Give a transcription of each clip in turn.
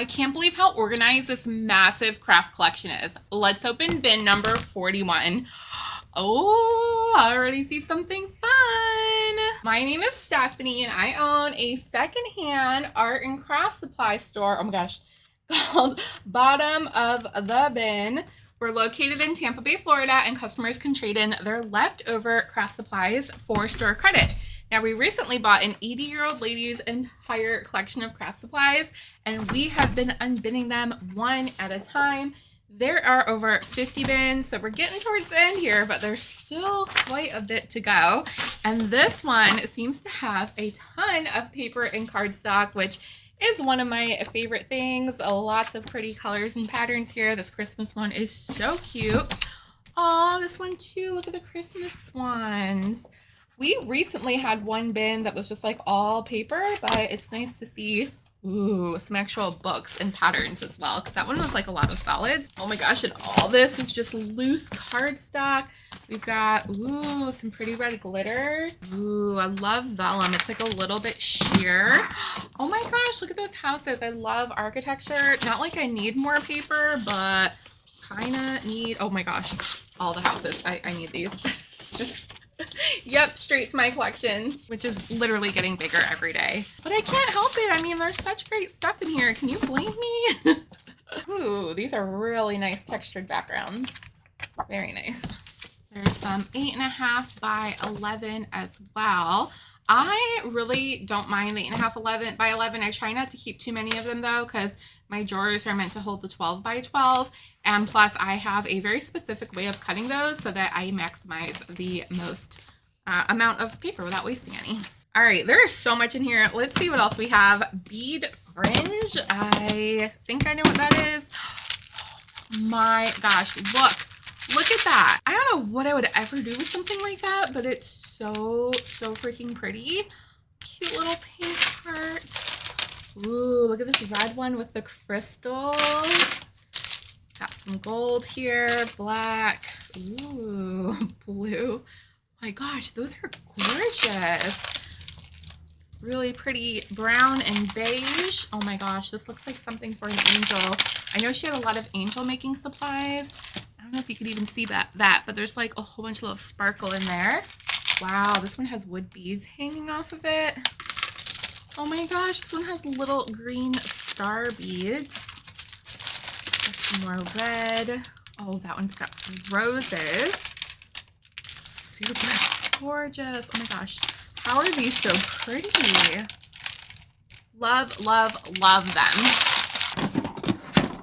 I can't believe how organized this massive craft collection is. Let's open bin number 41. Oh, I already see something fun. My name is Stephanie and I own a secondhand art and craft supply store, oh my gosh, called Bottom of the Bin. We're located in Tampa Bay, Florida, and customers can trade in their leftover craft supplies for store credit. Now, we recently bought an 80-year-old lady's entire collection of craft supplies, and we have been unbinning them one at a time. There are over 50 bins, so we're getting towards the end here, but there's still quite a bit to go. And this one seems to have a ton of paper and cardstock, which is one of my favorite things. Lots of pretty colors and patterns here. This Christmas one is so cute. Oh, this one too. Look at the Christmas ones. We recently had one bin that was just like all paper, but it's nice to see some actual books and patterns as well, because that one was like a lot of solids. Oh my gosh, and all this is just loose cardstock. We've got some pretty red glitter. I love vellum. It's like a little bit sheer. Oh my gosh, look at those houses. I love architecture. Not like I need more paper, but kind of need, oh my gosh, all the houses. I need these. Yep, straight to my collection, which is literally getting bigger every day. But I can't help it. I mean, there's such great stuff in here. Can you blame me? Ooh, these are really nice textured backgrounds. Very nice. There's some 8.5 by 11 as well. I really don't mind the 8.5 by 11. I try not to keep too many of them though, because my drawers are meant to hold the 12 by 12. And plus I have a very specific way of cutting those so that I maximize the most amount of paper without wasting any. All right, there is so much in here. Let's see what else we have. Bead fringe. I think I know what that is. Oh my gosh, look at that. I don't know what I would ever do with something like that, but it's so freaking pretty. Cute little pink heart. Ooh, look at this red one with the crystals. Got some gold here, black, ooh, blue. My gosh, those are gorgeous. Really pretty brown and beige. Oh my gosh, this looks like something for an angel. I know she had a lot of angel making supplies. I don't know if you could even see that, but there's like a whole bunch of little sparkle in there. Wow, this one has wood beads hanging off of it. Oh my gosh, this one has little green star beads. Got some more red. Oh, that one's got roses. Super gorgeous. Oh my gosh, how are these so pretty? Love, love, love them.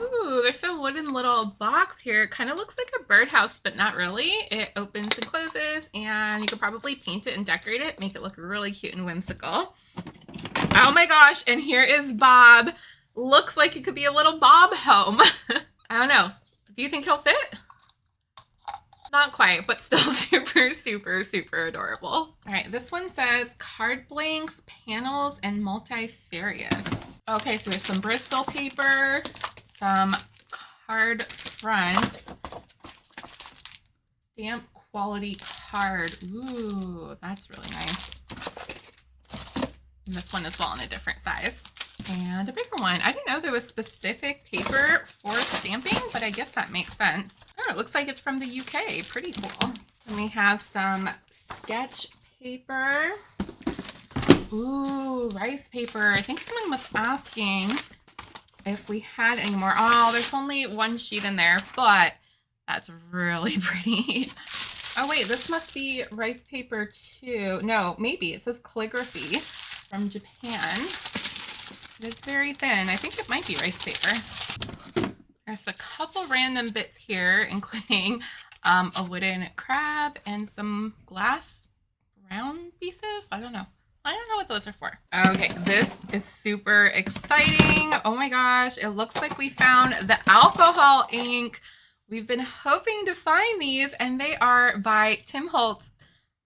Ooh, there's a wooden little box here. It kind of looks like a birdhouse, but not really. It opens and closes, and you could probably paint it and decorate it, make it look really cute and whimsical. Oh my gosh, and here is Bob. Looks like it could be a little Bob home. I don't know. Do you think he'll fit? Not quite, but still super adorable. All right, this one says card blanks, panels, and multifarious. Okay, so there's some Bristol paper, some card fronts, stamp quality card. Ooh, that's really nice. And this one as well in a different size. And a bigger one. I didn't know there was specific paper for stamping, but I guess that makes sense. Oh, it looks like it's from the UK. Pretty cool. And we have some sketch paper. Ooh, rice paper. I think someone was asking if we had any more. Oh, there's only one sheet in there, but that's really pretty. Oh wait, this must be rice paper too. No, maybe. It says calligraphy from Japan. It is very thin. I think it might be rice paper. There's a couple random bits here, including a wooden crab and some glass round pieces. I don't know what those are for. Okay, this is super exciting. Oh my gosh, it looks like we found the alcohol ink. We've been hoping to find these, and they are by Tim Holtz.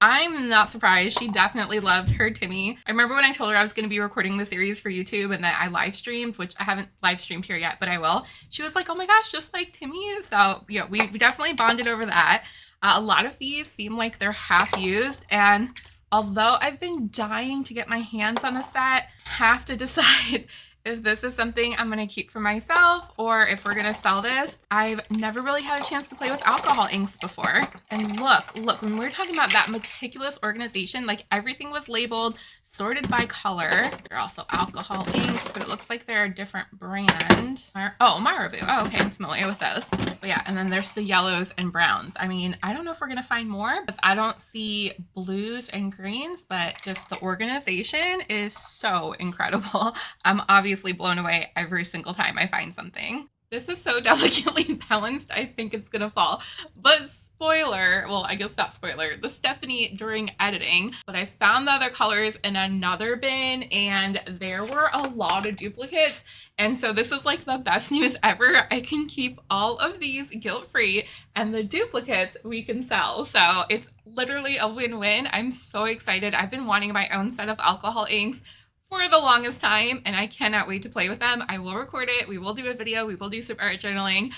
I'm not surprised. She definitely loved her Timmy. I remember when I told her I was going to be recording the series for YouTube and that I live streamed, which I haven't live streamed here yet, but I will. She was like, oh my gosh, just like Timmy. So, you know, we definitely bonded over that. A lot of these seem like they're half used, and although I've been dying to get my hands on a set, have to decide if this is something I'm gonna keep for myself or if we're gonna sell this. I've never really had a chance to play with alcohol inks before. And look, when we're talking about that meticulous organization, like everything was labeled, sorted by color. They're also alcohol inks, but it looks like they're a different brand. Oh, Marabu. Oh, okay, I'm familiar with those. But yeah, and then there's the yellows and browns. I mean, I don't know if we're gonna find more because I don't see blues and greens, but just the organization is so incredible. I'm obviously blown away every single time I find something. This is so delicately balanced, I think it's gonna fall. But spoiler, well, I guess not spoiler, the Stephanie during editing, but I found the other colors in another bin and there were a lot of duplicates. And so this is like the best news ever. I can keep all of these guilt-free and the duplicates we can sell. So it's literally a win-win. I'm so excited. I've been wanting my own set of alcohol inks for the longest time, and I cannot wait to play with them. I will record it. We will do a video. We will do some art journaling.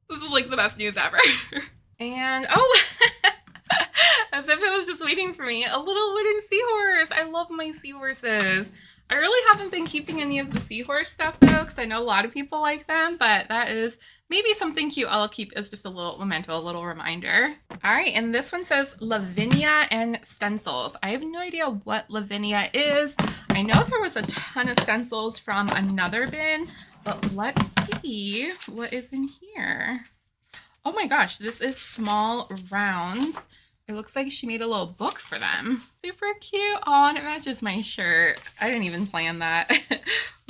This is like the best news ever. And oh, as if it was just waiting for me, a little wooden seahorse. I love my seahorses. I really haven't been keeping any of the seahorse stuff though, because I know a lot of people like them, but that is maybe something cute I'll keep as just a little memento, a little reminder. All right, and this one says Lavinia and stencils. I have no idea what Lavinia is. I know there was a ton of stencils from another bin, but let's see what is in here. Oh my gosh, this is small rounds. It looks like she made a little book for them. Super cute. Oh, and it matches my shirt. I didn't even plan that.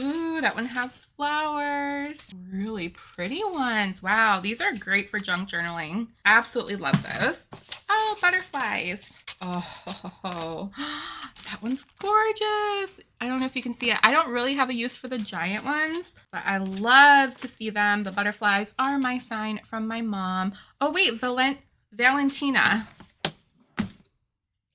Ooh, that one has flowers. Really pretty ones. Wow, these are great for junk journaling. Absolutely love those. Oh, butterflies. Oh, that one's gorgeous. I don't know if you can see it. I don't really have a use for the giant ones, but I love to see them. The butterflies are my sign from my mom. Oh wait, Valentina.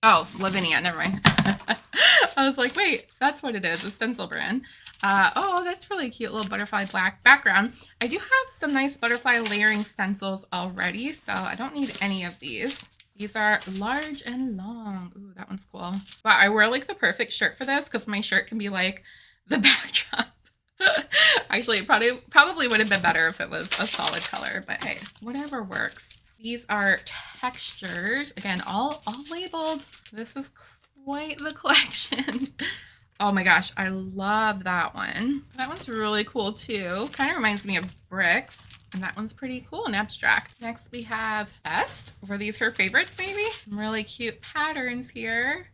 Oh, Lavinia, never mind. I was like, wait, that's what it is, a stencil brand. Oh, that's really cute, little butterfly black background. I do have some nice butterfly layering stencils already, so I don't need any of these. These are large and long. Ooh, that one's cool. Wow, I wear like the perfect shirt for this because my shirt can be like the backdrop. Actually, it probably would have been better if it was a solid color, but hey, whatever works. These are textures. Again, all labeled. This is quite the collection. Oh my gosh, I love that one. That one's really cool too. Kind of reminds me of bricks. And that one's pretty cool and abstract. Next we have Best. Were these her favorites maybe? Some really cute patterns here.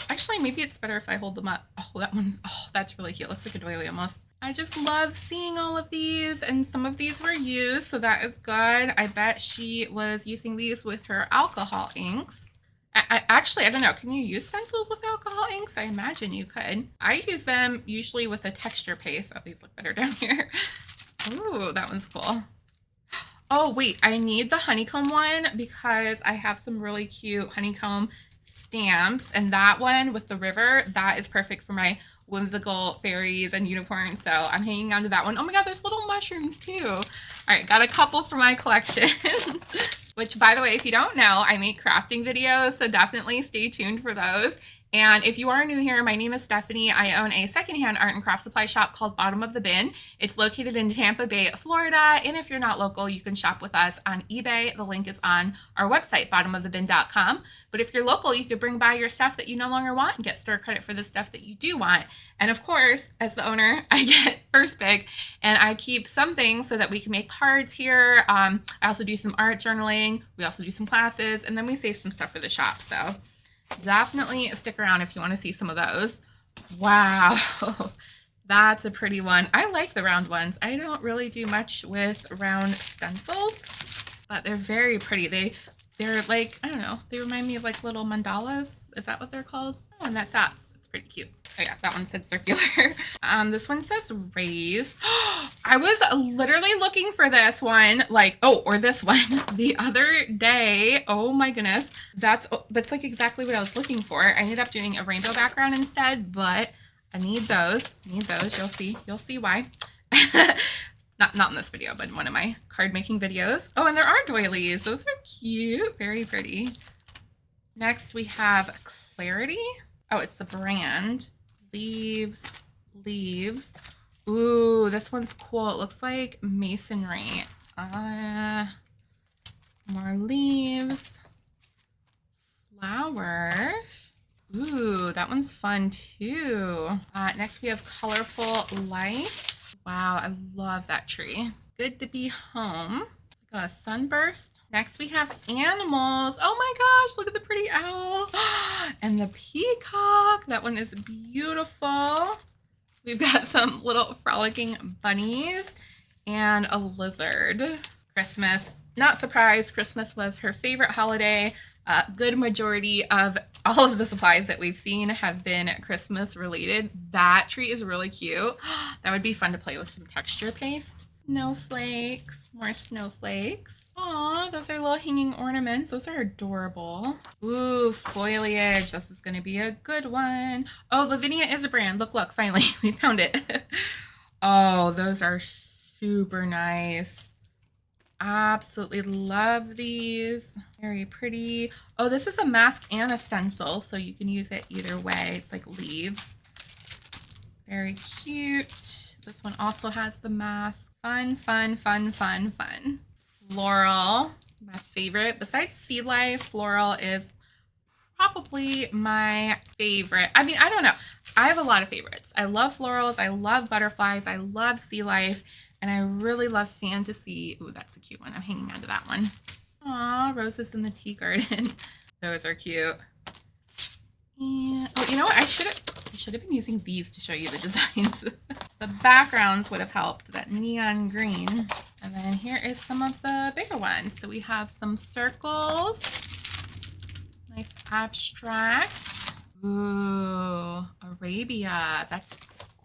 Actually, maybe it's better if I hold them up. Oh, that one. Oh, that's really cute. Looks like a doily almost. I just love seeing all of these, and some of these were used, so that is good. I bet she was using these with her alcohol inks. Actually, I don't know. Can you use stencils with alcohol inks? I imagine you could. I use them usually with a texture paste. Oh, these look better down here. Ooh, that one's cool. Oh, wait. I need the honeycomb one because I have some really cute honeycomb stamps, and that one with the river, that is perfect for my whimsical fairies and unicorns, so I'm hanging on to that one. Oh my god, there's little mushrooms too. All right, got a couple for my collection. Which, by the way, if you don't know, I make crafting videos, so definitely stay tuned for those. And if you are new here, my name is Stephanie. I own a secondhand art and craft supply shop called Bottom of the Bin. It's located in Tampa Bay, Florida. And if you're not local, you can shop with us on eBay. The link is on our website, bottomofthebin.com. But if you're local, you could bring by your stuff that you no longer want and get store credit for the stuff that you do want. And of course, as the owner, I get first pick, and I keep some things so that we can make cards here. I also do some art journaling. We also do some classes, and then we save some stuff for the shop. So definitely stick around if you want to see some of those. Wow, that's a pretty one. I like the round ones. I don't really do much with round stencils, but they're very pretty. They're like, I don't know, they remind me of like little mandalas. Is that what they're called? Oh, and that dots. It's pretty cute. Oh yeah, that one said circular. This one says raise. I was literally looking for this one, like, or this one the other day. Oh my goodness. That's like exactly what I was looking for. I ended up doing a rainbow background instead, but I need those. You'll see why. Not in this video, but in one of my card making videos. Oh, and there are doilies. Those are cute. Very pretty. Next we have Clarity. Oh, it's the brand. Leaves leaves. Ooh, this one's cool. It looks like masonry. More leaves. Flowers. Ooh, that one's fun too. Next we have colorful life. Wow, I love that tree. Good to be home. It's like a sunburst. Next we have animals. Oh my gosh, look at the pretty owl. And the peacock. That one is beautiful. We've got some little frolicking bunnies and a lizard. Christmas. Not surprised, Christmas was her favorite holiday. Good majority of all of the supplies that we've seen have been Christmas related. That tree is really cute. That would be fun to play with some texture paste. Snowflakes, more snowflakes. Aw, those are little hanging ornaments. Those are adorable. Ooh, foliage. This is going to be a good one. Oh, Lavinia is a brand. Look, look, finally, we found it. Oh, those are super nice. Absolutely love these. Very pretty. Oh, this is a mask and a stencil, so you can use it either way. It's like leaves. Very cute. This one also has the mask. Fun, fun, fun, fun, fun. Floral, my favorite. Besides sea life, floral is probably my favorite. I mean, I don't know. I have a lot of favorites. I love florals. I love butterflies. I love sea life. And I really love fantasy. Ooh, that's a cute one. I'm hanging on to that one. Aw, roses in the tea garden. Those are cute. And, oh, you know what? I should have been using these to show you the designs. The backgrounds would have helped, that neon green. And then here is some of the bigger ones. So we have some circles. Nice abstract. Ooh, Arabia. That's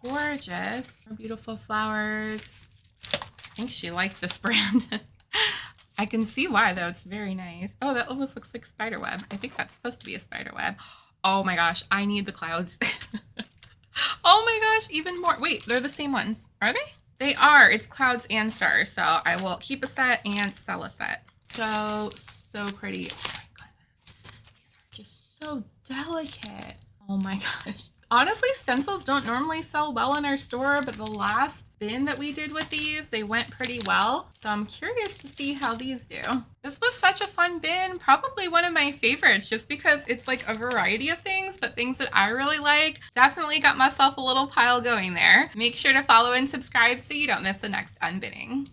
gorgeous. Beautiful flowers. I think she liked this brand. I can see why though. It's very nice. Oh, that almost looks like spider web. I think that's supposed to be a spider web. Oh my gosh, I need the clouds. Oh my gosh, even more. Wait, they're the same ones. Are they? They are. It's clouds and stars. So I will keep a set and sell a set. So pretty. Oh my goodness. These are just so delicate. Oh my gosh. Honestly, stencils don't normally sell well in our store, but the last bin that we did with these, they went pretty well. So I'm curious to see how these do. This was such a fun bin, probably one of my favorites, just because it's like a variety of things, but things that I really like. Definitely got myself a little pile going there. Make sure to follow and subscribe so you don't miss the next unbinning.